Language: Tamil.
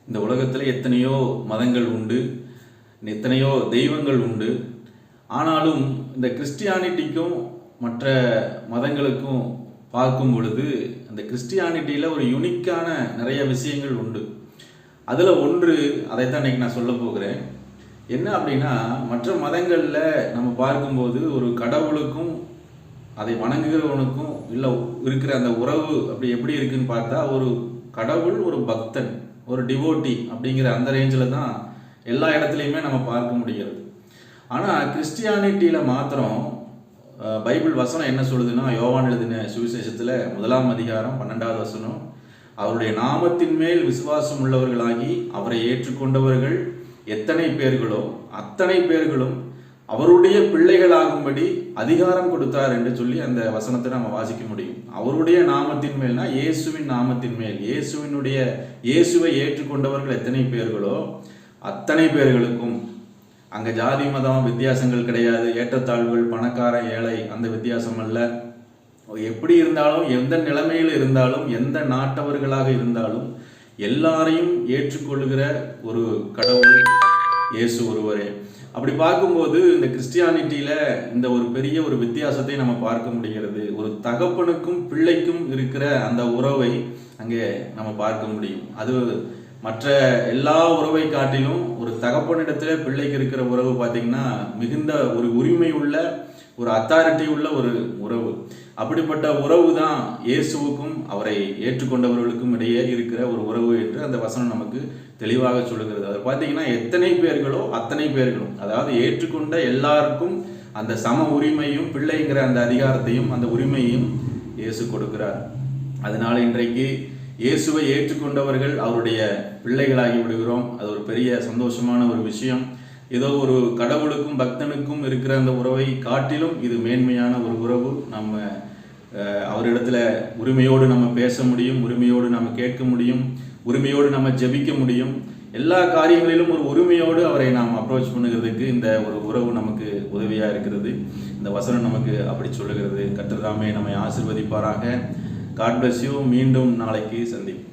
இந்த உலகத்தில் எத்தனையோ மதங்கள் உண்டு, எத்தனையோ தெய்வங்கள் உண்டு. ஆனாலும் இந்த கிறிஸ்டியானிட்டிக்கும் மற்ற மதங்களுக்கும் பார்க்கும் பொழுது அந்த கிறிஸ்டியானிட்டியில் ஒரு யுனிக்கான நிறைய விஷயங்கள் உண்டு. அதில் ஒன்று, அதைத்தான் இன்னைக்கு நான் சொல்ல போகிறேன். என்ன அப்படின்னா, மற்ற மதங்களில் நம்ம பார்க்கும்போது ஒரு கடவுளுக்கும் அதை வணங்குகிறவனுக்கும் இல்லை இருக்கிற அந்த உறவு அப்படி எப்படி இருக்குன்னு பார்த்தா, ஒரு கடவுள், ஒரு பக்தன், ஒரு டிவோட்டி அப்படிங்கிற அந்த ரேஞ்சில் தான் எல்லா இடத்துலையுமே நம்ம பார்க்க முடிகிறது. ஆனால் கிறிஸ்டியானிட்டியில் மாத்திரம் பைபிள் வசனம் என்ன சொல்லுதுன்னா, யோவான் எழுதின சுவிசேஷத்தில் 1ஆம் அதிகாரம் 12வது வசனம், அவருடைய நாமத்தின் மேல் விசுவாசம் உள்ளவர்களாகி அவரை ஏற்றுக்கொண்டவர்கள் எத்தனை பேர்களோ அத்தனை பேர்களும் அவருடைய பிள்ளைகளாகும்படி அதிகாரம் கொடுத்தார் என்று சொல்லி அந்த வசனத்தை நம்ம வாசிக்க முடியும். அவருடைய நாமத்தின் மேல்னா இயேசுவின் நாமத்தின் மேல், இயேசுவை ஏற்றுக்கொண்டவர்கள் எத்தனை பேர்களோ அத்தனை பேர்களுக்கும். அங்கே ஜாதி மதம் வித்தியாசங்கள் கிடையாது, ஏற்றத்தாழ்வுகள், பணக்கார ஏழை அந்த வித்தியாசம் அல்ல. எப்படி இருந்தாலும், எந்த நிலைமையில் இருந்தாலும், எந்த நாட்டவர்களாக இருந்தாலும் எல்லாரையும் ஏற்றுக்கொள்கிற ஒரு கடவுள் இயேசு ஒருவரே. அப்படி பார்க்கும்போது இந்த கிறிஸ்டியானிட்டியில் இந்த ஒரு பெரிய ஒரு வித்தியாசத்தை நம்ம பார்க்க முடிகிறது. ஒரு தகப்பனுக்கும் பிள்ளைக்கும் இருக்கிற அந்த உறவை அங்கே நம்ம பார்க்க முடியும். அது மற்ற எல்லா உறவை காட்டிலும் ஒரு தகப்பனிடத்தில் பிள்ளைக்கு இருக்கிற உறவு பார்த்திங்கன்னா மிகுந்த ஒரு உரிமை உள்ள, ஒரு அத்தாரிட்டி உள்ள ஒரு உறவு. அப்படிப்பட்ட உறவு தான் இயேசுவுக்கும் அவரை ஏற்றுக்கொண்டவர்களுக்கும் இடையே இருக்கிற ஒரு உறவு என்று அந்த வசனம் நமக்கு தெளிவாக சொல்லுகிறது. அதை பார்த்தீங்கன்னா எத்தனை பேர்களோ அத்தனை பேர்களும், அதாவது ஏற்றுக்கொண்ட எல்லாருக்கும் அந்த சம உரிமையும் பிள்ளைங்கிற அந்த அதிகாரத்தையும் அந்த உரிமையும் இயேசு கொடுக்கிறார். அதனால இன்றைக்கு இயேசுவை ஏற்றுக்கொண்டவர்கள் அவருடைய பிள்ளைகளாகி விடுகிறோம். அது ஒரு பெரிய சந்தோஷமான ஒரு விஷயம். ஏதோ ஒரு கடவுளுக்கும் பக்தனுக்கும் இருக்கிற அந்த உறவை காட்டிலும் இது மேன்மையான ஒரு உறவு. நம்ம அவரிடத்துல உரிமையோடு நம்ம பேச முடியும், உரிமையோடு நம்ம கேட்க முடியும், உரிமையோடு நம்ம ஜெபிக்க முடியும். எல்லா காரியங்களிலும் ஒரு உரிமையோடு அவரை நாம் அப்ரோச் பண்ணுகிறதுக்கு இந்த ஒரு உறவு நமக்கு உதவியாக இருக்கிறது. இந்த வசனம் நமக்கு அப்படி சொல்லுகிறது. கர்த்தர் தாமே நம்மை ஆசீர்வதிப்பாராக. God bless you. மீண்டும் நாளைக்கு சந்திப்போம்.